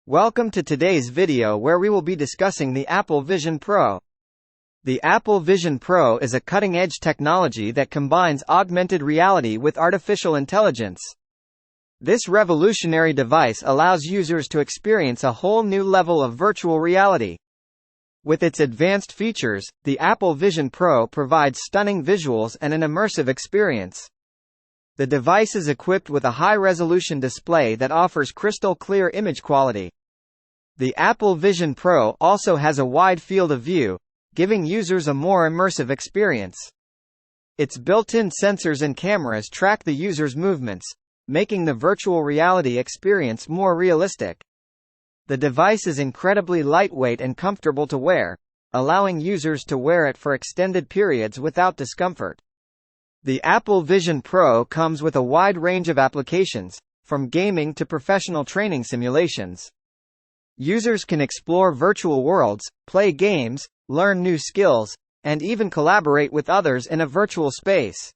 Welcome to today's video where we will be discussing the Apple Vision Pro. The Apple Vision Pro is a cutting-edge technology that combines augmented reality with artificial intelligence. This revolutionary device allows users to experience a whole new level of virtual reality. With its advanced features, the Apple Vision Pro provides stunning visuals and an immersive experience. The device is equipped with a high-resolution display that offers crystal-clear image quality. The Apple Vision Pro also has a wide field of view, giving users a more immersive experience. Its built-in sensors and cameras track the user's movements, making the virtual reality experience more realistic. The device is incredibly lightweight and comfortable to wear, allowing users to wear it for extended periods without discomfort. The Apple Vision Pro comes with a wide range of applications, from gaming to professional training simulations. Users can explore virtual worlds, play games, learn new skills, and even collaborate with others in a virtual space.